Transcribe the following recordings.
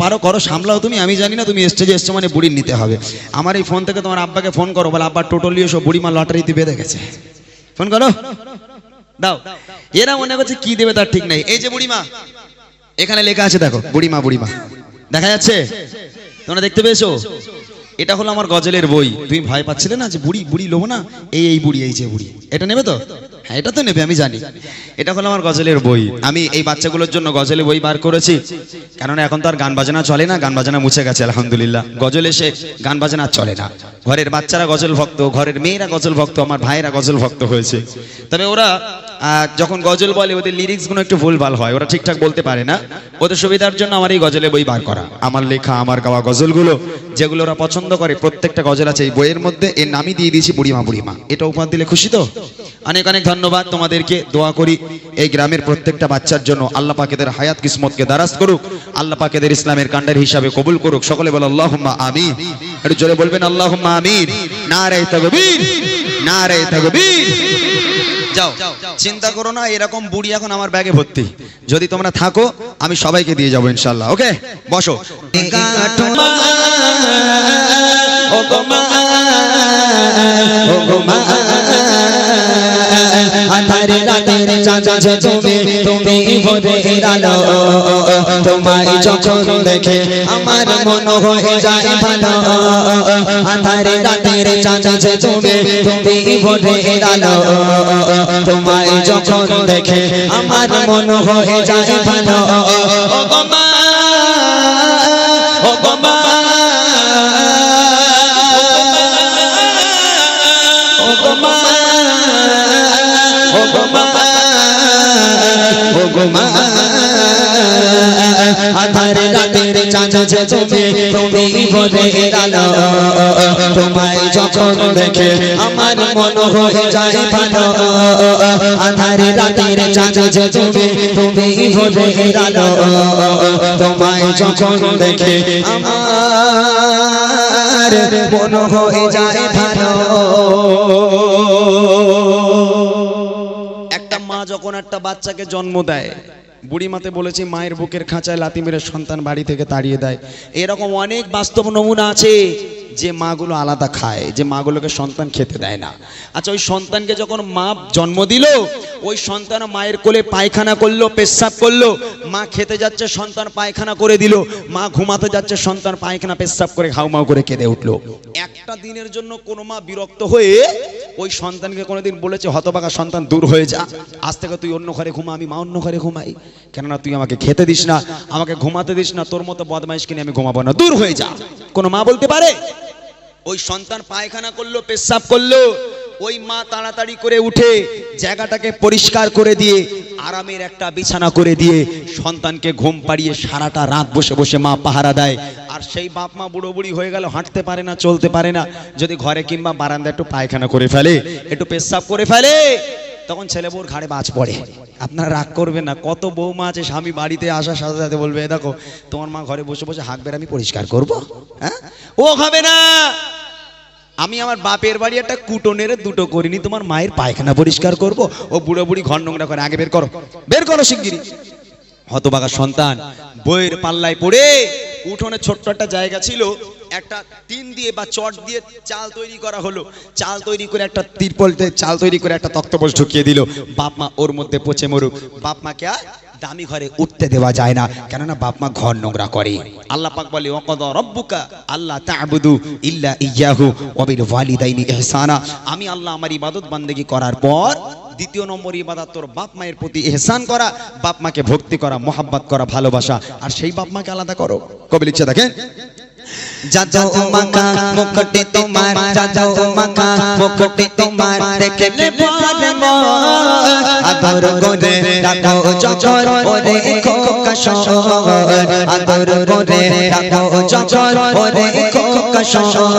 পারো করো, সামলাও তুমি, আমি জানি না। তুমি স্টেজে এসছো মানে বুড়ির নিতে হবে। আমার এই ফোন থেকে তোমার আব্বাকে ফোন করো, বলে আব্বা টোটো নিয়ে এসো, বুড়িমা লটারিতে বেঁধে গেছে। ফোন করো, দাও। এরা মনে করছে কি দেবে তার ঠিক নেই। এই যে বুড়িমা, এখানে লেখা আছে দেখো, বুড়িমা, বুড়িমা দেখা যাচ্ছে, তোমরা দেখতে পেয়েছো? এটা হলো আমার গজলের বই। তুমি ভয় পাচ্ছিলে না যে বুড়ি বুড়ি লোবো না, এই বুড়ি, এই যে বুড়ি, এটা নেবে তো? হ্যাঁ, এটা তো নেবে, আমি জানি। এটা হলো আমার গজলের বই। আমি এই বাচ্চাগুলোর জন্য গজলের বই বার করেছি, কেননা এখন তো আর গান বাজনা চলে না, গান বাজনা মুছে গেছে আলহামদুলিল্লাহ। গজল এসে গান বাজনা চলে না। ঘরের বাচ্চারা গজল ভক্ত, ঘরের মেয়েরা গজল ভক্ত, আমার ভাইয়েরা গজল ভক্ত হয়েছে। তবে ওরা যখন গজল বলে ওদের লিরিক্সগুলো একটু ভুলভাল হয়, ওরা ঠিকঠাক বলতে পারে না। ওদের সুবিধার জন্য আমার এই গজলের বই বার করা। আমার লেখা, আমার গাওয়া গজলগুলো যেগুলো ওরা পছন্দ করে, প্রত্যেকটা গজল আছে এই বইয়ের মধ্যে। এর নামই দিয়ে দিয়েছি বুড়িমা, বুড়িমা। এটা উপহার দিলে খুশি তো? অনেক অনেক ধন্যবাদ তোমাদেরকে। দোয়া করি এই গ্রামের প্রত্যেকটা বাচ্চার জন্য আল্লাহ পাক এদের হায়াত কিসমতকে দারাজ করুক, আল্লাহ পাক এদের ইসলামের কান্ডারি হিসাবে কবুল করুক। সকলে বলে আল্লাহুম্মা আমিন। একটু জোরে বলবেন আল্লাহুম্মা আমিন। নারে তাকবীর, নারে তাকবীর। যাও, চিন্তা করো না, এরকম বুড়ি এখন আমার ব্যাগে ভর্তি। যদি তোমরা থাকো আমি সবাইকে দিয়ে যাবো ইনশাআল্লাহ। ওকে, বসো। আধারে রাতের চাঁদে তুমি তুমি ভরে আলো, তোমায় যখন দেখে আমার মন হয়ে যায় ভালো। আধারে রাতের চাঁদে তুমি তুমি ভরে আলো, তোমায় যখন দেখে আমার মন হয়ে যায় ভালো। ও গো মা, ও গো মা, ও গো মা, ও গো মা, ও গো মা। আধারে রাতের চাঁদে তুমি তুমি ভরে আলো, তোমায় যখন দেখে আমার মন হয়ে যায় ভালো। আধারে রাতের চাঁদে তুমি তুমি ভরে আলো, তোমায় যখন দেখে আমার মন হয়ে যায় ভালো। একটা মা যখন একটা বাচ্চাকে জন্ম দেয়, বুড়িমাতে বলেছি মায়ের বুকের খাঁচায় লাথি মেরে সন্তান বাড়ি থেকে তাড়িয়ে দেয়। এরকম অনেক বাস্তব নমুনা আছে যে মাগুলো আলাদা খায়, যে মাগুলোকে সন্তান খেতে দেয় না। আচ্ছা, ওই সন্তানকে যখন মা জন্ম দিল, ওই সন্তান মায়ের কোলে পায়খানা করলো, পেশাব করলো, মা খেতে যাচ্ছে, সন্তান পায়খানা করে দিল, মা ঘুমাতে যাচ্ছে, সন্তান পায়খানা পেশাব করে হাউমাউ করে কেঁদে উঠলো। একটা দিনের জন্য কোনো মা বিরক্ত হয়ে ওই সন্তানকে কোনোদিন বলেছে, হতভাগা সন্তান দূর হয়ে যা, আজ থেকে তুই অন্য ঘরে ঘুমা, আমি মা অন্য ঘরে ঘুমাই, কেননা তুই আমাকে খেতে দিস না, আমাকে ঘুমাতে দিস না, তোর মতো বদমাইশ কিনে আমি ঘুমাবো না, দূর হয়ে যা। কোনো মা বলতে পারে? ওই সন্তান পায়খানা করলো, পেশাব করলো, ওই মা তাড়াতাড়ি করে উঠে জায়গাটাকে পরিষ্কার করে দিয়ে আরামের একটা বিছানা করে দিয়ে সন্তানকে ঘুম পাড়িয়ে সারাটা রাত বসে বসে মা পাহারা দেয়। আর সেই বাপ মা বুড়ো বুড়ি হয়ে গেল, হাঁটতে পারে না, চলতে পারে না, যদি ঘরে কিংবা বারান্দায় একটু পায়খানা করে ফেলে, একটু পেশাব করে ফেলে, তখন ছেলে বউর ঘাড়ে বাজ পড়ে। আপনারা রাগ করবেন না, কত বৌমা আছে স্বামী বাড়িতে আসার সাথে সাথে বলবে, দেখো তোমার মা ঘরে বসে বসে হাঁকবে, আমি পরিষ্কার করবো? হ্যাঁ, ও হবে না। আমি আমার বাপের বাড়ি একটা কুটোনের দুটো করিনি, তোমার মায়ের পায়খানা পরিষ্কার করব? ও বুড়ো বুড়ি ঘর নোংরা করে, আগে বের করো, বের করো শিগগিরি। হতভাগা সন্তান বইয়ের পাল্লায় পড়ে, উঠোনে ছোট্ট একটা জায়গা ছিল, একটা টিন দিয়ে বা চট দিয়ে চাল তৈরি করা হলো, চাল তৈরি করে একটা তিরপলতে চাল তৈরি করে একটা তক্তপোষ ঢুকিয়ে দিল। বাপ মা ওর মধ্যে পচে মরুক, বাপ মাকে আর দামি ঘরে উঠতে দেওয়া যায় না, কেননা বাপ মা ঘর নোংরা করে। আল্লাহ পাক বলে, ওয়াকাদা রাব্বুকা আল্লা তা'বুদু ইল্লা ইয়্যাহু ওয়া বিল ওয়ালিদাইনি ইহসানা। আমি আল্লাহ আমার ইবাদত বান্দেগি করার পর দ্বিতীয় নম্বর ইবাদত তোর বাপ মায়ের প্রতি ইহসান করা, বাপ মাকে ভক্তি করা, মোহাব্বত করা, ভালোবাসা। আর সেই বাপ মাকে আলাদা করো। কবি লিখছে দেখেন, যাও মাকা মুকুটে তোমার, যাও মাকা মুকুটে তোমার, দেখলে পরে মন আদর করে রাখো জজর ওরে খোকা শহর, আদর করে রাখো জজর ওরে খোকা শহর।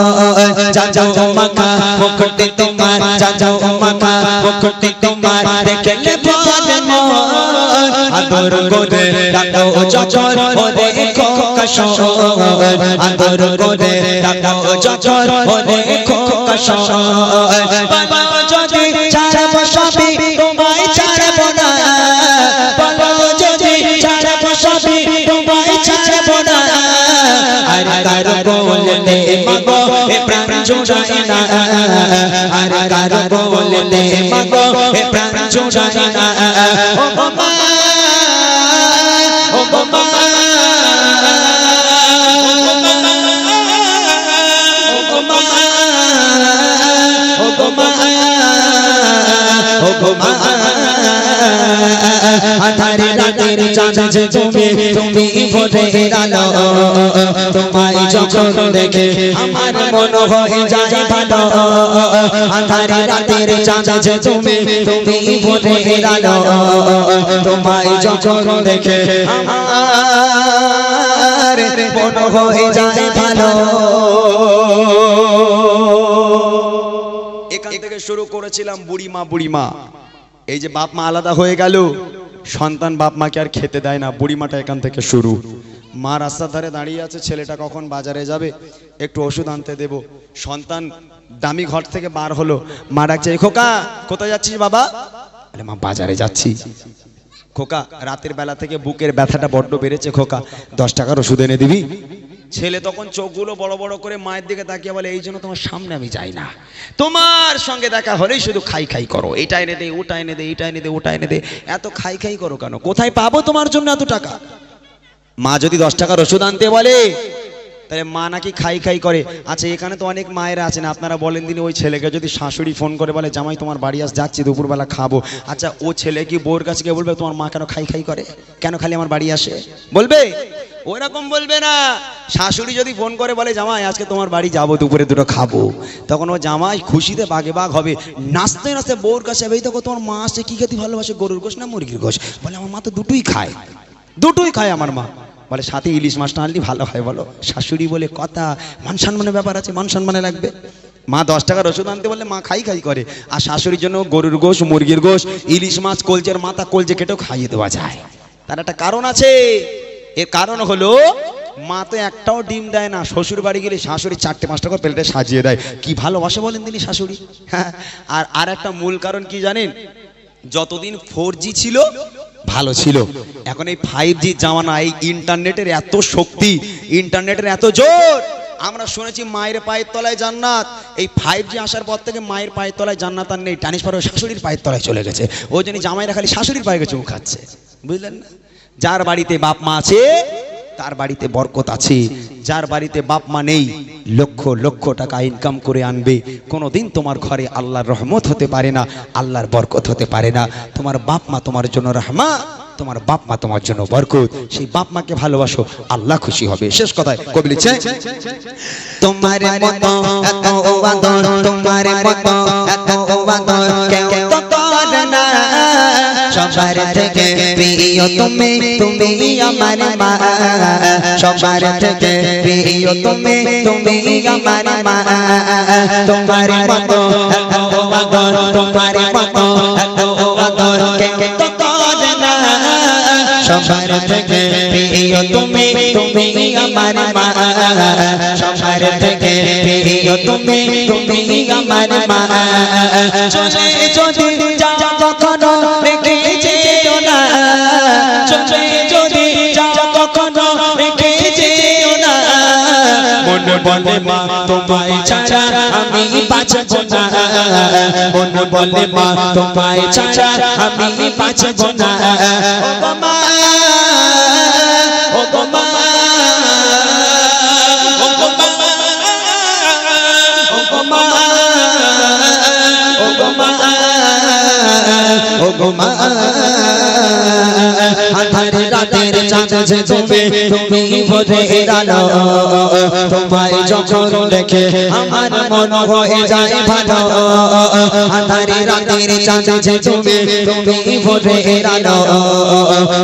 যাও মাকা মুকুটে তোমার, যাও মাকা মুকুটে তোমার, দেখলে পরে মন আদর করে রাখো জজর ওরে খোকা শহর, আদর করে রাখো জজর ওরে খোকা শহর। বাবা যদি ছাড়ব সবই তোমায় ছাড়ব না, বাবা যদি ছাড়ব সবই তোমায় ছাড়ব না, যে তুমি তুমি ভোরের আলো তোমায় যখন দেখে আমার মন হয়ে যায় ভালো আঁধারে রাতের চাঁদ যে তুমি তুমি ভোরের আলো তোমায় যখন দেখে আমার মন হয়ে যায় ভালো। এখান থেকে শুরু করেছিলাম বুড়িমা বুড়িমা। এই যে বাপ মা আলাদা হয়ে গেল, সন্তান বাপ মাকে আর খেতে দেয় না, বুড়িমাটা এখান থেকে শুরু। মা রাস্তার ধারে দাঁড়িয়ে আছে, ছেলেটা কখন বাজারে যাবে, একটু ওষুধ আনতে দেব। সন্তান দামি ঘর থেকে বার হলো, মা ডাকছে, খোকা কোথায় যাচ্ছিস বাবা? বলে মা বাজারে যাচ্ছি। খোকা রাতের বেলা থেকে বুকের ব্যথাটা বড্ড বেড়েছে, খোকা 10 টাকার ওষুধ এনে দিবি? ছেলে তখন চোখগুলো বড় বড় করে মায়ের দিকে তাকিয়ে বলে, এই জন্য তোমার সামনে আমি যাই না, তোমার সঙ্গে দেখা হলেই শুধু খাই খাই করো, এটা এনে দে ওটা এনে দে, এটা এনে দে ওটা এনে দে, এত খাই খাই করো কেন? কোথায় পাবো তোমার জন্য এত টাকা? মা যদি 10 টাকার ওষুধ আনতে বলে তাহলে মা নাকি খাই খাই করে। আচ্ছা এখানে তো অনেক মায়েরা আছেন, আপনারা বলেন দিন, ওই ছেলেকে যদি শাশুড়ি ফোন করে বলে, জামাই তোমার বাড়ি আস যাচ্ছি দুপুরবেলা খাবো, আচ্ছা ও ছেলে কি বউর কাছে গিয়ে বলবে তোমার মা কেন খাই খাই করে, কেন খালি আমার বাড়ি আসে? বলবে? ওরকম বলবে না। শাশুড়ি যদি ফোন করে বলে, জামাই আজকে তোমার বাড়ি যাবো, দুপুরে দুটো খাবো, তখন ও জামাই খুশিতে বাগে বাগ হবে, নাচতে নাচতে বউর কাছে যাবে, এই দেখো তোমার মা আসছে, কি খেতে ভালোবাসে, গরুর গোশ না মুরগির গোশ? বলে আমার মা তো দুটোই খায়, দুটোই খায় আমার মা। বলে সাথে ইলিশ মাছটা আনলি ভালো হয়। বলো শাশুড়ি বলে কথা, মান সম্মানের ব্যাপার আছে, মান সম্মানে লাগবে। মা 10 টাকার ওষুধ আনতে বললে মা খাই খাই করে, আর শাশুড়ির জন্য গরুর গোশ মুরগির গোশ ইলিশ মাছ কলজের মাথা কলজে কেটেও খাইয়ে দেওয়া যায়। তার একটা কারণ আছে, এর কারণ হলো মা তো একটাও ডিম দেয় না, শ্বশুর বাড়ি গেলে শাশুড়ি 4টে 5টা করে প্লেটে সাজিয়ে দেয়, কি ভালোবাসে বলেন তিনি শাশুড়ি। হ্যাঁ, আর একটা মূল কারণ কি জানেন? যতদিন 4G ছিল ভালো ছিল, এখন এই 5G জামানা, এই ইন্টারনেটের এত শক্তি, ইন্টারনেটের এত জোর, আমরা শুনেছি মায়ের পায়ের তলায় জান্নাত। এই 5G আসার পর থেকে মায়ের পায়ের তলায় জান্নাত আর নেই, ট্রান্সফার হয়ে শাশুড়ির পায়ের তলায় চলে গেছে। ওই জন্য জামাইরা খালি শাশুড়ির পায়ে চুমু খাচ্ছে, বুঝলেন না? যার বাড়িতে বাপ মা আছে তার বাড়িতে বরকত আছে, যার বাড়িতে বাপ মা নেই লক্ষ লক্ষ টাকা ইনকাম করে আনবে, কোনোদিন তোমার ঘরে আল্লাহর রহমত হতে পারে না, আল্লাহর বরকত হতে পারে না। তোমার বাপ মা তোমার জন্য রহমত, তোমার বাপ মা তোমার জন্য বরকত, সেই বাপ মাকে ভালোবাসো, আল্লাহ খুশি হবে। শেষ কথায় কবি লিখছে, তোমার মতো এত আদর, তোমার মতো এত আদর কেউ তো করে না, সবার থেকে প্রিয় তুমি, তুমি আমার মা, সবার থেকে প্রিয় তুমি, তুমি আমার মা। তোমার মতো এত আদর, তোমার মতো এত আদর কেউ তো করে না, সবার থেকে প্রিয় তুমি, তুমি আমার মা, সবার থেকে প্রিয় তুমি, তুমি আমার মা। চলে যদি যাও কখনো রেখে যেও না, চলে যদি যাও কখনো রেখে যেও না, মন বলে মা তোমায় ছাড়া আমি বাঁচব না, মন বলে মা তোমায় ছাড়া আমি বাঁচব না। ও গো মা, ও গো মা, ও গো মা, ও গো মা, ও গো মা, ও গো মা। আঁধারে রাতের চাঁদ যে তুমি, তুমি ভোরের আলো, তোমায় যখন দেখে আমার মন হয়ে যায় ভালো। আঁধারে রাতের চাঁদ যে তুমি, তুমি ভোরের আলো,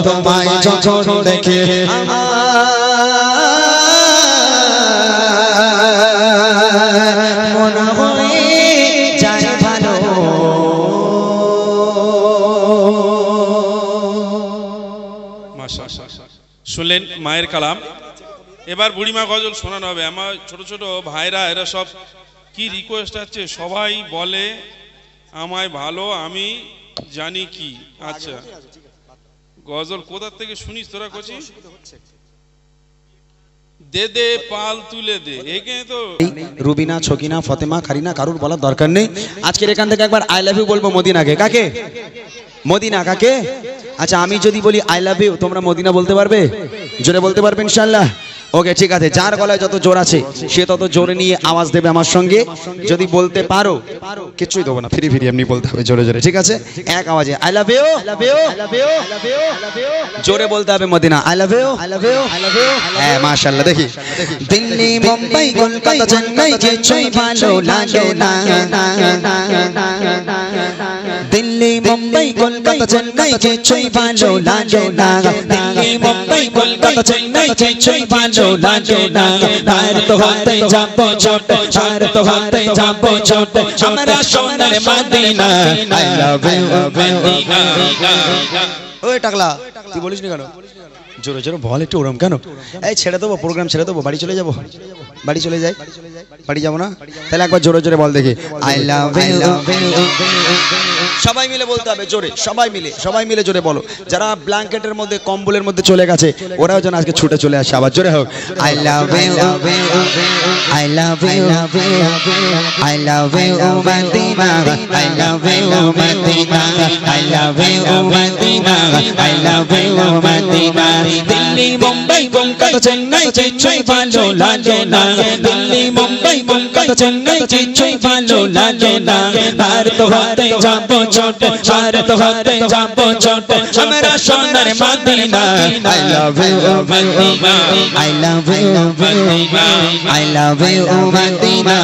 তোমায় যখন দেখে মন হয়ে যায় ভালো। শুনলেন মায়ের কালাম। এবার বুড়িমা গজল শোনানো হবে। আমার ছোট ছোট ভাইরা এরা সব কি রিকোয়েস্ট আছে, সবাই বলে আমায় ভালো আমি জানি কি। আচ্ছা গজল কোথা থেকে শুনিস তোরা? কচি দে দে পাল তুলে দে, এখানে তো রুবিনা ছকিনা ফতেমা কারিনা কারুর বলার দরকার নেই। আজকের এখান থেকে একবার আই লাভ ইউ বলবো মদিনাকে। কাকে? মদিনা। কাকে? আচ্ছা আমি যদি বলি আই লাভ ইউ, তোমরা মদিনা বলতে পারবে? জোরে বলতে পারবে ইনশাআল্লাহ? ওকে ঠিক আছে, যার গলায় যত জোর আছে সে তত জোরে নিয়ে আওয়াজ দেবে আমার সঙ্গে। যদি বলতে পারো, কিছুই দেবো না, ফিরি ফিরি এমনি বলতে হবে জোরে জোরে, ঠিক আছে? এক আওয়াজে আই লাভ ইউ, জোরে বলতে হবে মদিনা আই লাভ ইউ, হ্যাঁ মাশাআল্লাহ। দেখি দিল্লি মুম্বাই কলকাতা চেন্নাই কিছুই ভালো লাগে না, দিল্লি মুম্বাই কলকাতা চেন্নাই কিছুই ভালো লাগে না, দিল্লি মুম্বাই কলকাতা চেন্নাই কিছুই ভালো লাগে না, আর তো হতে যাব ছোট, আর তো হতে যাব ছোট, আমরা সোনার Madina I love you Madina. ওই টাকলা তুই বলিস না কেন? জোরে জোরে বল একটু, ওরম কেন? এই ছেড়ে দেবো, প্রোগ্রাম ছেড়ে দেবো, বাড়ি চলে যাবো, বাড়ি চলে যাই, বাড়ি যাবো না? তাহলে একবার জোরে জোরে বল দেখি আই লাভ ইউ। সবাই মিলে বলতে হবে জোরে, সবাই মিলে জোরে বলো। যারা ব্ল্যাঙ্কেটের মধ্যে কম্বলের মধ্যে চলে গেছে ওরাও যেন আজকে ছুটে চলে আসে, আবার জোরে হোক I love you, I love you, I love you, Medina, I love you, Medina, I love you, Medina, I love you, Medina. Delhi Mumbai Kolkata Chennai কিছুই ভালো লাগে না, দিল্লি মুম্বাই কলকাতা চেন্নাই কিছুই ভালো লাগে না, আর তো হতে যাব ছোট, আর তো হতে যাব ছোট, আমরা সোনার Madina I love you, Medina, I love you, I love you, Medina,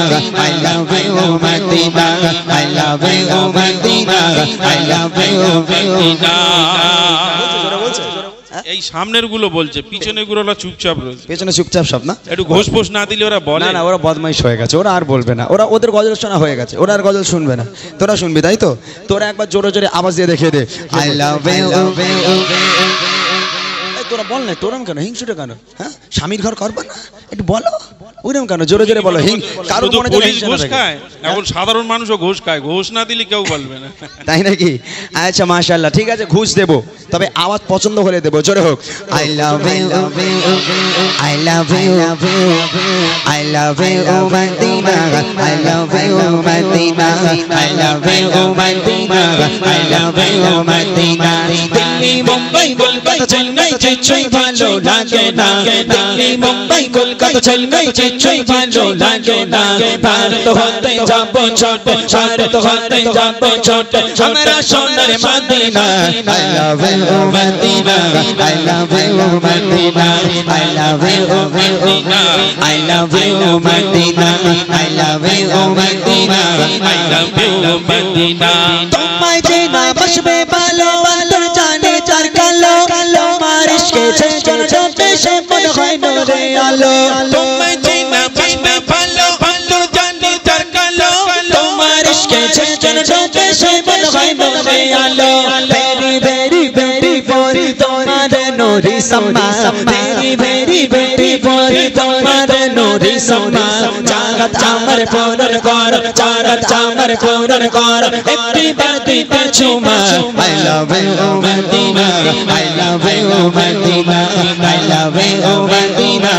I love you, Medina, I love you, Medina, I love you, Medina. এই সামনের গুলো বলছে, পিছনের গুলো ওরা চুপচাপ রয়েছে। পেছনে চুপচাপ সব না, একটু ঘোষ ফোষ না দিলে ওরা বলে না না, ওরা বদমাইশ হয়ে গেছে, ওরা আর বলবে না, ওরা ওদের গজল শোনা হয়ে গেছে, ওরা আর গজল শুনবে না। তোরা শুনবি তাই তো? তোরা একবার জোরে জোরে আওয়াজ দিয়ে দেখিয়ে দে I love you, এই তোরা বল না, তোরম কেন হিংসুটা কেন? হ্যাঁ, স্বামীর ঘর করবা না, একটু বলো ওরম কেন? জোরে জোরে বলো। কারোর শুধু মনে যেন পুলিশ হিংসা না ঘোষ থাকে। খায়, এখন সাধারণ মানুষও ঘোষ খায়, ঘোষ না দিলে কেউ বলবে না। তাই নাকি? আচ্ছা মাশাআল্লাহ, ঠিক আছে, ঘুষ দেবো, তবে আওয়াজ পছন্দ হলে দেবো, জোরে হোক I love you, I love you, I love you, Medina, I love you, Medina, I love you, Medina, I love you, Medina. Delhi Mumbai Kolkata Chennai কিছুই ভালো লাগে না, দিল্লি মুম্বাই কলকাতা চেন্নাই কিছুই ভালো লাগে না, ভারত হতে যাব ছোট, ভারত হতে যাব ছোট, আমরা সোনার Madina I love you, Medina, I love you, Medina, I love you, Medina, I love you, Medina, I love you, Medina, I love you, Medina. তোমায় যে না বসবে ভালো, অন্তর জানে যার কালো, তোমার ইশকে ছেঁচড় ছোটে সে মনে হয় নূরে আলো, তোমায় যে না বসবে ভালো, অন্তর জানে যার কালো, তোমার ইশকে ছেঁচড় ছোটে সে মনে হয় নূরে আলো, very very very very তোমার নূরি সম্মা, very very very very তোমার নূরি সম্মা, জাগত আমার পূরণ কর, জাগত আমার পূরণ কর, একটি বার দিতে চুমা I love you, Medina, I love you, Medina, I love you, Medina,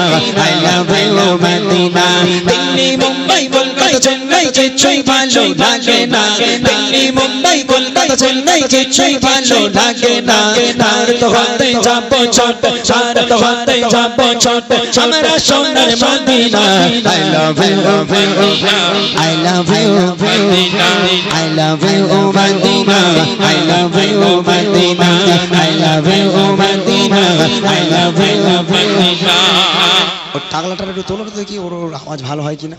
I love you, Medina. Delhi Mumbai Kolkata Chennai কিছুই ভালো লাগে না, দিল্লি মুম্বাই কলকাতা চেন্নাই কিছুই ভালো লাগে না, আর তো হতে যাব ছোট, আর তো হতে যাব ছোট, আমরা সোনার Madina I love you, I love you, I love you, Medina, I love you, Medina, I love you, Medina, I love you, Medina. ওর টাকলাটার একটু তোলো তো দেখি, ওর আওয়াজ ভালো হয় কিনা।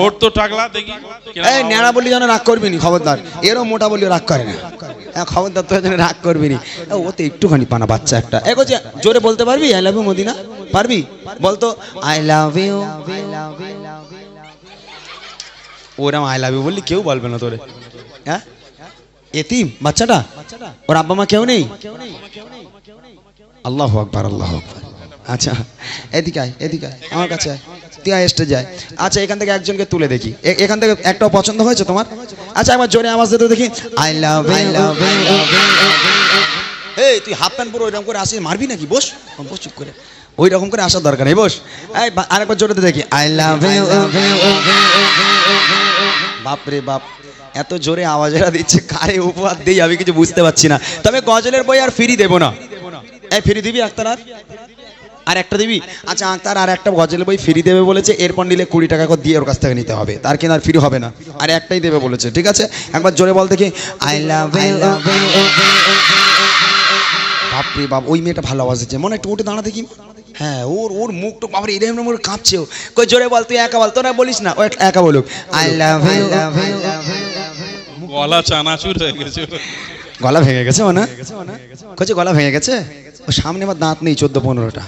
ওর তো টাকলা দেখি এই ন্যাড়া বলি যেন রাগ করবি নি, খবরদার। এরও মোটা বলি রাগ করে না, হ্যাঁ খবরদার, তো যেন রাগ করবি নি। ও তো একটুখানি পানা বাচ্চা একটা। এগো যে জোরে বলতে পারবি আই লাভ ইউ মদিনা? পারবি? বলতো I love you, ওরম আই লাভ ইউ বললি কেউ বলবে না তোরে। হ্যাঁ, এতিম বাচ্চাটা, ওর আব্বা মা কেউ নেই? আল্লাহু আকবার, আল্লাহু আকবার। আচ্ছা এদিকে আয়, এদিকে আয়, আমার কাছে আয়, তুই আয় স্টেজে আয়। আচ্ছা এখান থেকে একজনকে তুলে দেখি, এখান থেকে একটাও পছন্দ হয়েছে তোমার? আচ্ছা একবার জোরে আওয়াজ দিতে দেখি I love you, এই তুই হাফ প্যান্ট পরে ওইরকম করে আসিস, মারবি নাকি? বস বস, চুপ করে, ওই রকম করে আসার দরকার নেই, বস। এই আরেকবার জোরে দেখি I love you, বাপ রে বাপ, এত জোরে আওয়াজেরা দিচ্ছে, কারে উপহার দিই আমি কিছু বুঝতে পারছি না। তবে গজলের বই আর ফ্রি দেবো না। এই ফ্রি দিবি আক্তার? আর একটা দিবি? আচ্ছা তার আর একটা গজল বই ফ্রি দেবে বলেছে, এরপর নিলে 20 টাকা করে দিয়ে ওর কাছ থেকে নিতে হবে, তার কিনা আর ফ্রি হবে না, আর একটাই দেবে বলেছে, ঠিক আছে? একবার জোরে বল দেখি, আই লাভ ইউ। বাপরে বাপ, ওই মেয়েটা ভালো আওয়াজ দিচ্ছে, মনে একটু উঠে দাঁড়া দেখি। হ্যাঁ, ওর মুখ তো বাপরে এরকম মোড় কাঁপছে। কই জোরে বল, তুই একা বল, তোরা বলিস না, ও একা বলুক, আই লাভ ইউ। গলা চানাচুর হয়ে গেছে। গলা ভেঙে গেছে না? কচ্ছে গলা ভেঙে গেছে? ও সামনে আমার দাঁত নেই 14-15টা,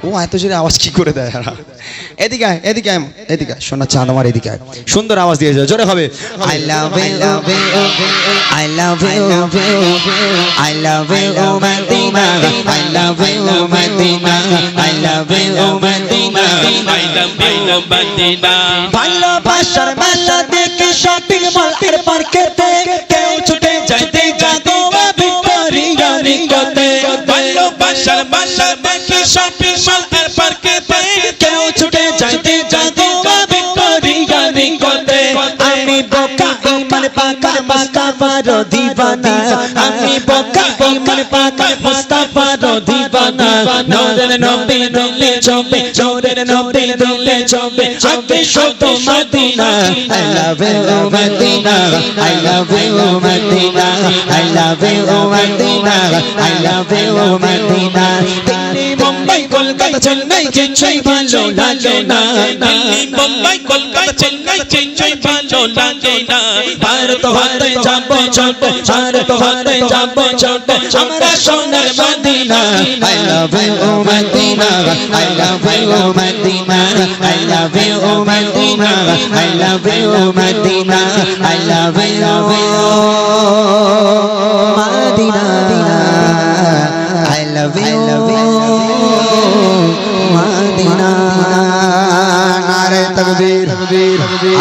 ও এত জোরে আওয়াজ কি করে দেয়? এদিকে আয়, এদিকে আয়, এদিকে আয়, সোনা চাঁদ আমার, এদিকে আয়। সুন্দর আওয়াজ দিয়েছে, জোরে হবে, I love you, I love you, I love you Madina, I love you Madina, I love you Madina, I love you Madina. ভালোবাসার মেলা দেখে শপিং মল এর পার্কেতে কেউ ছুটে যাইতে যাতে ভিক্টোরিয়া নিকটে। ভালোবাসার মেলা দেখে শপিং মল এর পার্কেতে কেউ ছুটে যাইতে যাতে ভিক্টোরিয়া নিকটে। আমি বোকা ইমান পাকা মুস্তাফার দিবানা, আমি বোকা ইমান পাকা মুস্তাফার দিবানা। নূরের নবী দিলে চবে, নূরের নবী দিলে চবে, আগে শুধু Madina. I love you Madina, I love you Madina, I love you Madina, I love you Madina. Delhi Mumbai Kolkata Chennai কিছুই ভালো লাগে না, দিল্লি মুম্বাই কলকাতা চেন্নাই কিছুই ভালো লাগে না। ভারত হতে যাবো ছোট, ভারত হতে যাবো ছোট, আমরা সোনার Madina. I love you Madina, I love you Madina, I love you Madina, I love you Madina, I love you Madina, I love you Madina. নারে তাকবীর,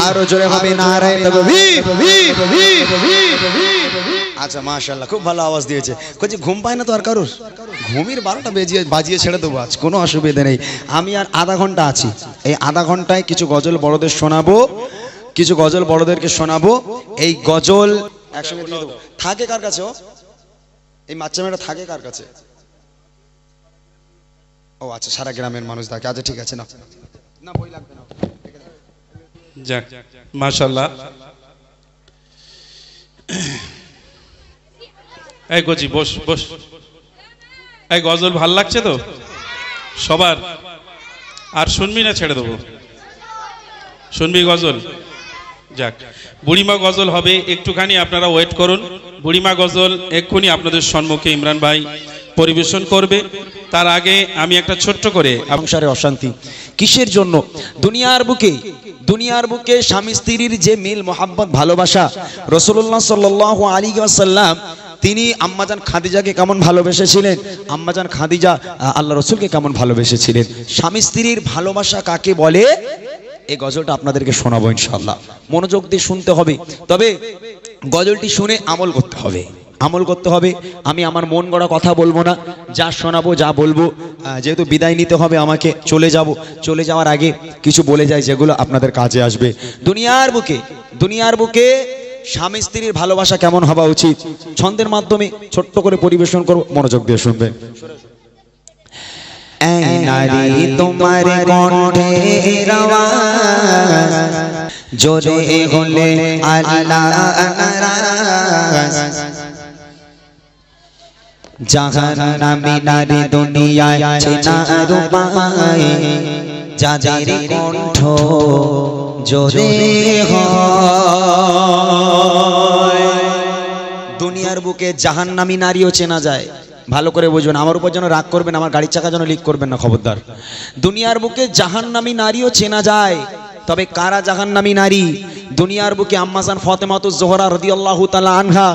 আরো জোরে হবে নারে তাকবীর। আচ্ছা মাশাআল্লাহ, খুব ভালো আওয়াজ দিয়েছে। কইছে ঘুম পায় না তো আর কারোর? ঘুমির 12টা বাজিয়ে ছেড়ে দেবো আজ, কোনো অসুবিধা নেই। আমি আর আধা ঘন্টা আছি, এই আধা ঘন্টায় কিছু গজল বড়দের শোনাবো, কিছু গজল বড়দেরকে শোনাবো। এই গজল একসঙ্গে দিয়ে দেবো। থাকে কার কাছে ও? এই বাচ্চা মেয়েটা থাকে কার কাছে? ও আচ্ছা, সারা গ্রামের মানুষ থাকে। আচ্ছা ঠিক আছে, না না বই লাগবে না। যাক, মাশাআল্লাহ। এই গজি বস বস। এই গজল ভাল লাগছে তো সবার? আর শুনবি না ছেড়ে দেবো? শুনবি গজল? যাক, বুড়িমা গজল হবে, একটুখানি আপনারা ওয়েট করুন। বুড়িমা গজল এক্ষুনি আপনাদের সম্মুখে ইমরান ভাই পরিবেশন করবে। তার আগে আমি একটা ছোট্ট করে সংসারে অশান্তি কিসের জন্য? দুনিয়ার বুকে স্বামী স্ত্রীর যে মিল মোহাব্বত ভালোবাসা, রাসূলুল্লাহ সাল্লাল্লাহু আলাইহি ওয়াসাল্লাম তিনি আম্মাজান খাদিজাকে কেমন ভালোবেসেছিলেন, আম্মাজান খাদিজা আল্লাহ রসুলকে কেমন ভালোবেসেছিলেন। স্বামী স্ত্রীর ভালোবাসা কাকে বলে, এই গজলটা আপনাদেরকে শোনাবো ইনশাআল্লাহ। মনোযোগ দিয়ে শুনতে হবে, তবে গজলটি শুনে আমল করতে হবে, আমল করতে হবে। আমি আমার মন গড়া কথা বলবো না, যা শোনাবো যা বলবো, যেহেতু বিদায় নিতে হবে আমাকে, চলে যাওয়ার আগে কিছু বলে যাই যেগুলো আপনাদের কাজে আসবে। দুনিয়ার বুকে স্বামী স্ত্রীর ভালোবাসা কেমন হওয়া উচিত, ছন্দের মাধ্যমে ছোট্ট করে পরিবেশন করব, মনোযোগ দিয়ে শুনবেন। এই নারী তোমার কণ্ঠের আওয়াজ জোরে হলে আল্লাহ নারাজ। জাহান্নামী নারী দুনিয়ায় চেনা রূপায়, যাদের কণ্ঠ জোরে হয়। দুনিয়ার বুকে জাহান্নামী নারীও চেনা যায়, ভালো করে বুঝবেন। আমার উপর যেন রাগ করবেন, আমার গাড়ির চাকা যেন লিক করবেন না, খবরদার। দুনিয়ার বুকে জাহান্নামী নারীও চেনা যায়, তবে কারা জাহান্নামী নারী? দুনিয়ার বুকে আম্মাজান ফাতেমাতুজ জোহরা রাদিয়াল্লাহু তাআলা আনহা,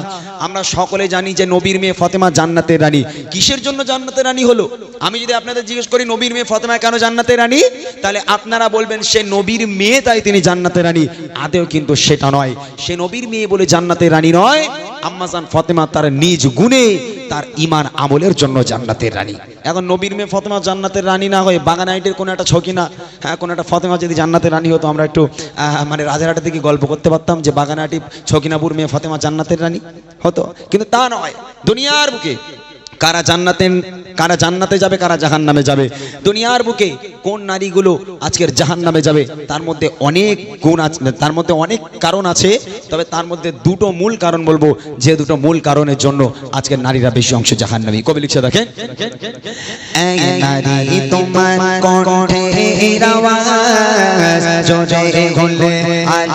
আমরা সকলে জানি যে নবীর মেয়ে ফাতেমা জান্নাতের রানী। কিসের জন্য জান্নাতের রানী হলো? আমি যদি আপনাদের জিজ্ঞেস করি নবীর মেয়ে ফাতেমা কেন জান্নাতের রানী, তাহলে আপনারা বলবেন সে নবীর মেয়ে তাই তিনি জান্নাতের রানী। আদেও কিন্তু সেটা নয়, সে নবীর মেয়ে বলে জান্নাতের রানী নয়। আম্মাজান ফাতেমা তার নিজ গুণে, তার ঈমান আমলের জন্য জান্নাতের রানী। এখন নবীর মেয়ে ফাতেমা জান্নাতের রানী না হয়ে বাগানাইটের কোনো একটা ছকিনা, হ্যাঁ কোনো একটা ফাতেমা যদি জান্নাতের রানী হতো, আমরা একটু মানে রাজারহাটে থেকে গল্প করতে পারতাম যে বাগানাটি ছকিনাপুর মেয়ে ফাতেমা জান্নাতের রানী হতো, কিন্তু তা নয়। দুনিয়ার বুকে কারা জান্নাতের কারা জান্নাতে যাবে কারা জাহান্নামে যাবে। দুনিয়ার বুকে কোন নারীগুলো আজকের জাহান্নামে যাবে তার মধ্যে অনেক গুণ আছে, তার মধ্যে অনেক কারণ আছে, তবে তার মধ্যে দুটো মূল কারণ বলবো, যে দুটো মূল কারণের জন্য আজকের নারীরা বেশি অংশ জাহান্নামী। কবি লিখছে দেখেন, এই নারী তোমার কণ্ঠের আওয়াজ জোরে হলে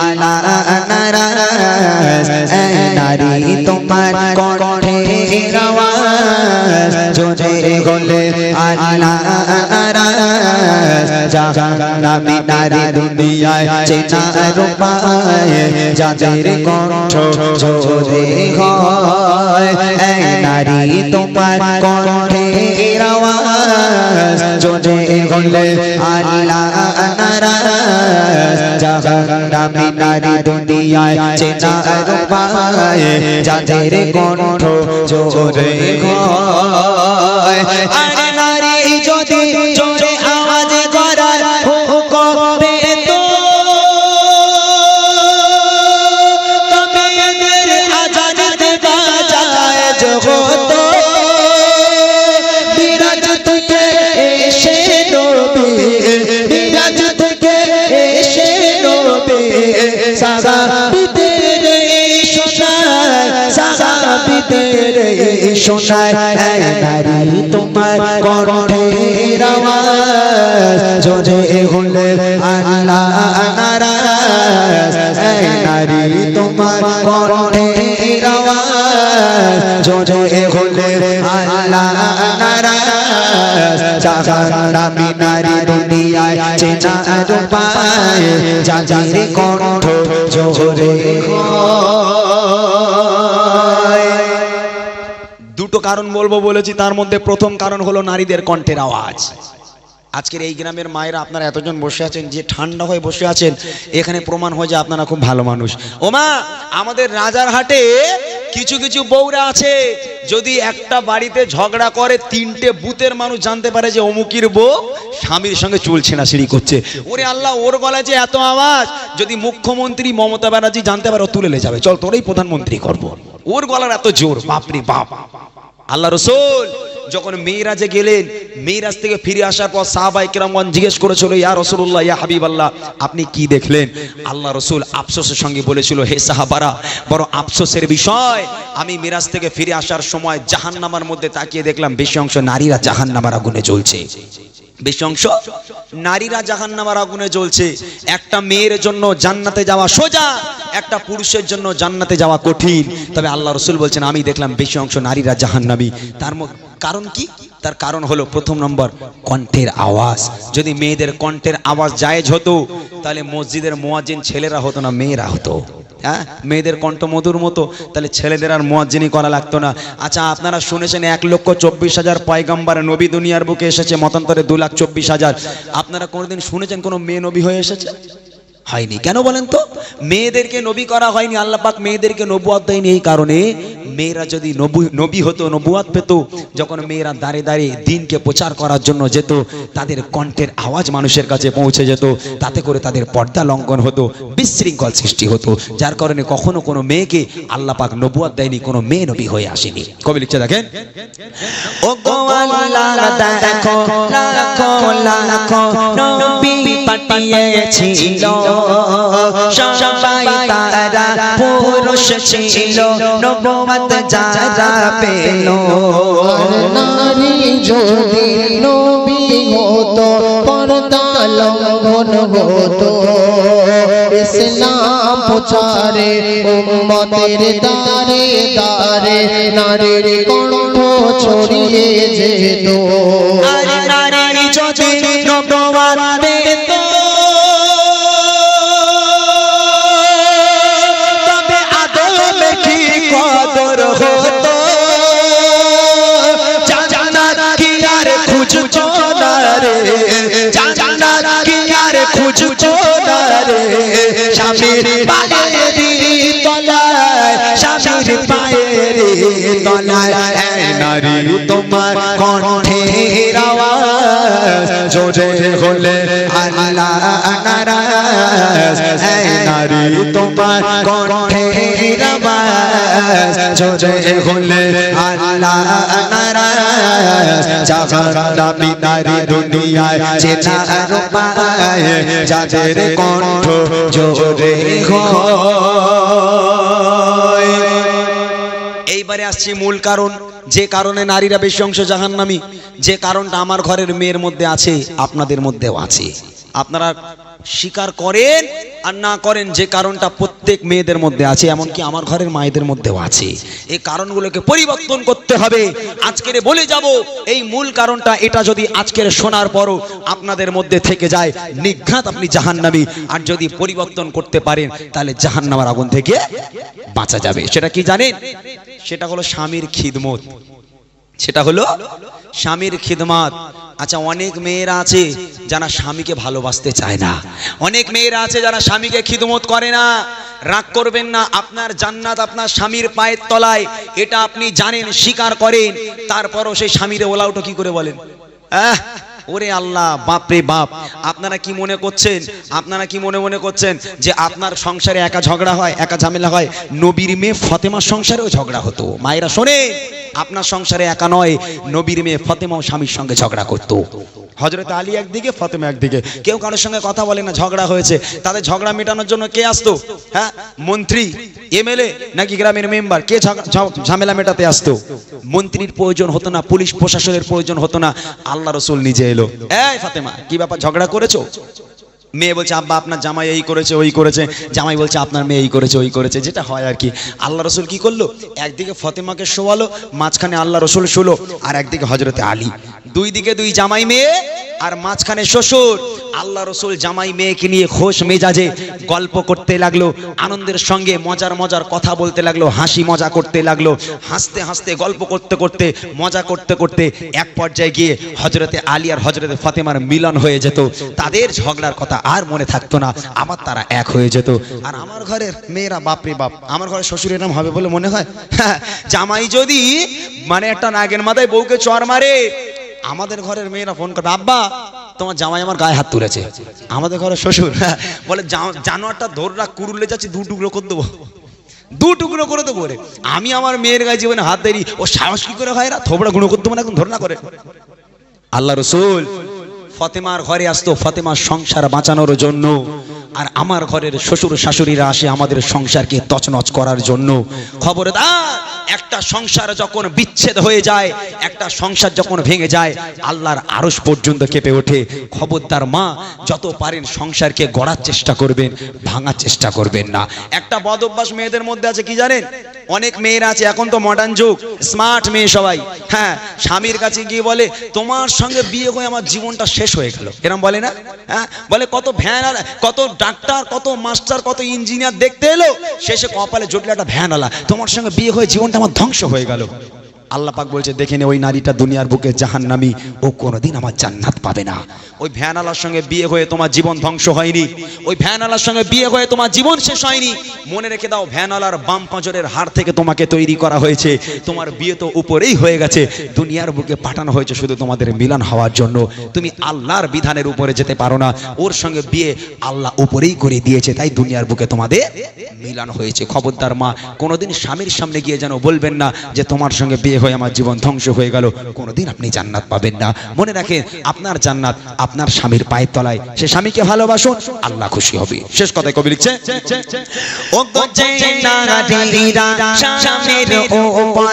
আল্লাহ নারাজ। এই নারী তোমার কণ্ঠের আওয়াজ জোরে হলে আল্লাহ নারাজ। জাহান্নামী নারী দুনিয়ায় চেনার উপায় যাদের কণ্ঠ জোরে হয়। এই নারী তোমার কণ্ঠের আওয়াজ জোরে হলে আল্লাহ নারাজ। জাহান্নামী নারী দুনিয়ায় চেনার উপায় যাদের কণ্ঠ জোরে হয়। আর নারী যদি জোরে আওয়াজ করার হুকুম পেত তবে এদের আজান দেওয়া যায় জগত। বিরাজ থেকে এসে নবী, বিরাজ থেকে এসে নবী সাহাবীদের শোনায়, সাহাবীদের শোনায়। এই নারী তোমার কণ্ঠের আওয়াজ জোরে হলে আল্লাহ নারাজ। এই নারী তোমার কণ্ঠের আওয়াজ জোরে হলে আল্লাহ নারাজ। জাহান্নামী নারী দুনিয়ায় চেনার উপায় যাদের কণ্ঠ জোরে হয়। দুটো কারণ বলবো বলেছি, তার মধ্যে প্রথম কারণ হলো নারীদের কণ্ঠের আওয়াজ। আজকের এই গ্রামের মায়েরা আপনারা এতজন বসে আছেন, যে ঠান্ডা হয়ে বসে আছেন, এখানে প্রমাণ হয় যে আপনারা খুব ভালো মানুষ। ওমা, আমাদের রাজারহাটে কিছু কিছু বউরা আছে, যদি একটা বাড়িতে ঝগড়া করে তিনটে বুথের মানুষ জানতে পারে যে অমুকির বউ স্বামীর সঙ্গে চলছে না, সিঁড়ি করছে। ওরে আল্লাহ, ওর গলায় যে এত আওয়াজ, যদি মুখ্যমন্ত্রী মমতা ব্যানার্জি জানতে পারে ও তুলে যাবে, চল তোরই প্রধানমন্ত্রী করব। ওর গলার এত জোর, বাপরে বাপ। আল্লাহ রসুল যখন মেরাজে গেলেন, মেরাজ থেকে ফিরে আসার পর সাহাবায়ে কেরামগণ জিজ্ঞেস করেছিল, ইয়া রাসূলুল্লাহ, ইয়া হাবিবাল্লাহ, আপনি কি দেখলেন? আল্লাহ রসুল আফসোসের সঙ্গে বলেছিল, হে সাহাবারা, বড় আফসোসের বিষয়, আমি মেরাজ থেকে ফিরে আসার সময় জাহান্নামের মধ্যে তাকিয়ে দেখলাম বেশি অংশ নারীরা জাহান্নামের আগুনে জ্বলছে। বেশি অংশ নারীরা জাহান্নামের আগুনে জ্বলছে। একটা মেয়ের জন্য জান্নাতে যাওয়া সোজা, একটা পুরুষের জন্য জান্নাতে যাওয়া কঠিন। তবে আল্লাহ রসুল বলছেন, আমি দেখলাম বেশি অংশ নারীরা জাহান্নামী। তার কারণ কি? তার কারণ হলো প্রথম নম্বর কণ্ঠের আওয়াজ। যদি মেয়েদের কণ্ঠের আওয়াজ জায়েজ হতো, তাহলে মসজিদের মুয়াজ্জিন ছেলেরা হতো না, মেয়েরা হতো। হ্যাঁ, মেয়েদের কণ্ঠ মধুর মতো, তাহলে ছেলেদের আর মুয়াজ্জিনি করা লাগতো না। আচ্ছা, আপনারা শুনেছেন 1,24,000 পয়গম্বর নবী দুনিয়ার বুকে এসেছে, মতান্তরে 2,24,000। আপনারা কোনোদিন শুনেছেন কোনো মেয়ে নবী হয়ে এসেছে? হয়নি। কেন বলেন তো? মেয়েদেরকে নবী করা হয়নি। আল্লাহ পাক মেয়েদেরকে নবুয়ত দেয়নি এই কারণে, মেয়েরা যদি নবী হতো, নবুয়ত পেত, যখন মেয়েরা দাঁড়িয়ে দাঁড়িয়ে দিনকে প্রচার করার জন্য যেত, তাদের কণ্ঠের আওয়াজ মানুষের কাছে পৌঁছে যেত, তাতে করে তাদের পর্দা লঙ্ঘন হতো, বিশৃঙ্খল সৃষ্টি হতো। যার কারণে কখনো কোনো মেয়েকে আল্লাহ পাক নবুয়ত দেয়নি, কোনো মেয়ে নবী হয়ে আসেনি। কবি লিখছে দেখেন, ও গো আল্লাহ দেখো লাখো লাখো নবী পাঠিয়েছিল, সবাই তারা পুরুষ ছিল, নবুয়ত যারা পেল। নারী যদি নবী হতো পর্দা লঙ্ঘন হতো, ইসলাম প্রচারে উম্মতের দারে দারে নারীর কণ্ঠ ছড়িয়ে যেত। আর নারী যদি নবুয়ত পেত, তবে আদমের কি কদর হতো। জান্নাত কি আর খুঁজতো না রে, জান্নাত কি আর খুঁজতো না রে, স্বামীর পায়ের তলায়, স্বামীর পায়ের তলায়। এই নারী তোমার কণ্ঠের আওয়াজ জোরে হলে আল্লাহ আল্লাহ নারাজ, এই নারী তোমার কণ্ঠের আওয়াজ জোরে হলে আল্লাহ নারাজ। জাহান্নামী নারী দুনিয়ায় চেনার উপায়, যাদের কণ্ঠ জোরে হয়। এইবারে আসছি মূল কারণ, যে কারণে নারীরা বেশি অংশ জাহান্নামী, যে কারণটা আমার ঘরের মেয়ের মধ্যে আছে, আপনাদের মধ্যেও আছে। আপনারা স্বীকার করেন আর না করেন, যে কারণটা প্রত্যেক মেয়েদের মধ্যে আছে, এমনকি আমার ঘরের মায়েদের মধ্যেও আছে। এই কারণগুলোকে পরিবর্তন করতে হবে। আজকের বলে যাব এই মূল কারণটা, এটা যদি আজকের শোনার পরও আপনাদের মধ্যে থেকে যায়, নিঘাত আপনি জাহান্নামী। আর যদি পরিবর্তন করতে পারেন, তাহলে জাহান্নামের আগুন থেকে বাঁচা যাবে। সেটা কি জানেন? সেটা হলো স্বামীর খিদমত। সেটা হলো স্বামীর খিদমত। আচ্ছা, অনেক মেয়েরা আছে যারা স্বামীকে ভালোবাসতে চায় না, অনেক মেয়েরা আছে যারা স্বামীকে খিদমত করে না। রাগ করবেন না, আপনার জান্নাত আপনার স্বামীর পায়ের তলায়, এটা আপনি জানেন, স্বীকার করেন, তারপরও সেই স্বামীরে ওলাউটো কি করে বলেন? ওরে আল্লাহ, বাপরে বাপ। আপনারা কি মনে করছেন, আপনারা কি মনে করছেন যে আপনার সংসারে একা ঝগড়া হয়, একা ঝামেলা হয়? নবীর মেয়ে ফাতেমার সংসারেও ঝগড়া হতো। মায়েরা শোনে, আপনার সংসারে একা নয়, নবীর মেয়ে ফাতেমাও স্বামীর সঙ্গে ঝগড়া করতো। হযরত আলী একদিকে, ফাতেমা একদিকে, কেউ কারোর সঙ্গে কথা বলে না, ঝগড়া হয়েছে, তাদের ঝগড়া মেটানোর জন্য কে আসতো? হ্যাঁ, মন্ত্রী, এমএলএ নাকি গ্রামের মেম্বার? কে ঝামেলা মেটাতে আসতো? মন্ত্রীর প্রয়োজন হতো না, পুলিশ প্রশাসনের প্রয়োজন হতো না, আল্লাহ রাসূল নিজে এলো। এই ফাতেমা, কি ব্যাপার, ঝগড়া করেছো? মেয়ে বলছে আব্বা আপনার জামাই এই করেছে ওই করেছে, জামাই বলছে আপনার মেয়ে এই করেছে ওই করেছে, যেটা হয় আর কি। আল্লাহ রসুল কি করলো? একদিকে ফাতেমাকে শোয়ালো, মাঝখানে আল্লাহ রসুল শুলো, আর একদিকে হযরতে আলী। দুই দিকে দুই জামাই মেয়ে, আর মাঝখানে শ্বশুর। আল্লাহ রসুল জামাই মেয়েকে নিয়ে খোশ মেজাজে গল্প করতে লাগলো, আনন্দের সঙ্গে মজার মজার কথা বলতে লাগলো, হাসি মজা করতে লাগলো, হাসতে হাসতে গল্প করতে করতে মজা করতে করতে এক পর্যায়ে গিয়ে হযরতে আলী আর হযরতে ফাতেমার মিলন হয়ে যেত। তাদের ঝগড়ার কথা আর মনে থাকতো না, আবার তারা এক হয়ে যেত। আর আমার ঘরের মেয়েরা, বাপরে বাপ, আমার ঘরের শ্বশুর এরকম হবে বলে মনে হয়? জামাই যদি মানে একটা নাগের মাথায় বউকে চড় মারে, আমাদের ঘরের মেয়েরা ফোন করবে, আব্বা তোমার জামাই আমার গায়ে হাত তুলেছে। আমাদের ঘরের শ্বশুর বলে, জানোয়ারটা ধররা কুরুলে যাচ্ছে, দু টুকরো করে দেবো, দু টুকরো করে দেবো রে। আমি আমার মেয়ের গায়ে জীবনে হাত দেরি, ও সাহস কি করে হয়? না থোবড়া গুঁড়ো করতে মানে এখন ধর না করে। আল্লাহ রসুল ফাতেমার ঘরে আসতো ফাতেমার সংসার বাঁচানোর জন্য, আর আমার ঘরের শ্বশুর শাশুড়িরা আসে আমাদের সংসারকে তছনছ করার জন্য। খবরদার, একটা সংসার যখন বিচ্ছেদ হয়ে যায়, একটা সংসার যখন ভেঙে যায়, আল্লাহর আরশ পর্যন্ত কেঁপে ওঠে। খবরদার মা, যত পারেন সংসারকে গড়ার চেষ্টা করবেন, ভাঙার চেষ্টা করবেন না। একটা বদ অভ্যাস মেয়েদের মধ্যে আছে, কি জানেন? অনেক মেয়েরা আছে, এখন তো মডার্ন যুগ, স্মার্ট মেয়ে সবাই, হ্যাঁ, স্বামীর কাছে গিয়ে বলে তোমার সঙ্গে বিয়ে হয়ে আমার জীবনটা শেষ হয়ে গেল। এরকম বলে না? হ্যাঁ, বলে কত ভ্যান, কত ডাক্তার, কত মাস্টার, কত ইঞ্জিনিয়ার দেখতে এলো, শেষে কপালে জুটলো একটা ভ্যানওয়ালা, তোমার সঙ্গে বিয়ে হয়ে জীবনটা আমার ধ্বংস হয়ে গেল। আল্লাহ পাক বলছে, দেখে নে, ওই নারীটা দুনিয়ার বুকে জাহান্নামী, ও কোনোদিন আমার জান্নাত পাবে না। ওই ভ্যানওয়ালার সঙ্গে বিয়ে হয়ে তোমার জীবন ধ্বংস হয়নি, ওই ভ্যানওয়ালার সঙ্গে বিয়ে হয়ে তোমার জীবন শেষ হয়নি। মনে রেখে দাও, ভ্যানওয়ালার বাম পাঁজরের হাড় থেকে তোমাকে তৈরি করা হয়েছে, তোমার বিয়ে তো উপরেই হয়ে গেছে, দুনিয়ার বুকে পাঠানো হয়েছে শুধু তোমাদের মিলন হওয়ার জন্য। তুমি আল্লাহর বিধানের উপরে যেতে পারো না, ওর সঙ্গে বিয়ে আল্লাহ উপরেই করে দিয়েছে, তাই দুনিয়ার বুকে তোমাদের মিলন হয়েছে। খবরদার মা, কোনোদিন স্বামীর সামনে গিয়ে যেন বলবেন না যে তোমার সঙ্গে বিয়ে হয়ে আমার জীবন ধ্বংস হয়ে গেল, কোনোদিন আপনি জান্নাত পাবেন না। মনে রাখেন, আপনার জান্নাত আপনার স্বামীর পায়ের তলায়। সে স্বামীকে ভালোবাসুন, আল্লাহ খুশি হবে। শেষ কথায় কবি লিখছে, ও গজে নারীরা স্বামীর উপর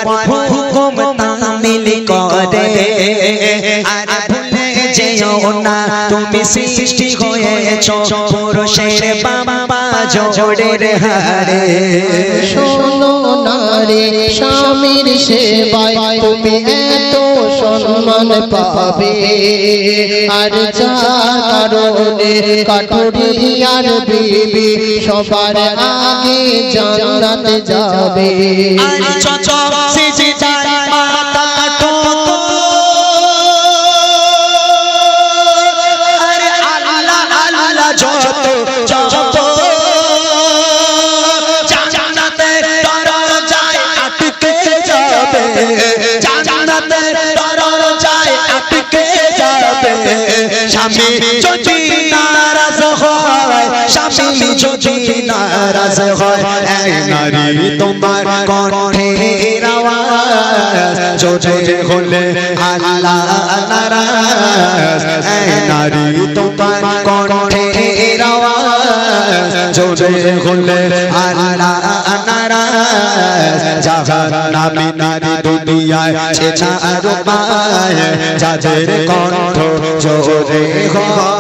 হুকুম তামিল করে, আর ভুলে যেও না তুমি সৃষ্টি হয়েছো পুরুষের বাবা জোড়ের হাড়ে। শোনো নারী, স্বামীর সেবায় তুমি এত সম্মান পাবে, আর যার কারণে কাঠুরি আর বিবি সবার আগে জান্নাতে যাবে। আর চচক সিজদায় মাথা ঠোক, আর আল্লাহ আল্লাহ যত যত জান্নাতের দরজায় আটকে যাবে, জান্নাতের দরজায় আটকে যাবে। স্বামী যদি নারাজ কণ্ঠের আওয়াজ জোরে হলে আল্লাহ নারাজ এই নারী তোমার কণ্ঠের আওয়াজ জোরে হলে আল্লাহ নারাজ জাহান্নামী নারী দুনিয়ায় ছেড়া আর পায় যাদের কণ্ঠ জোরে হয়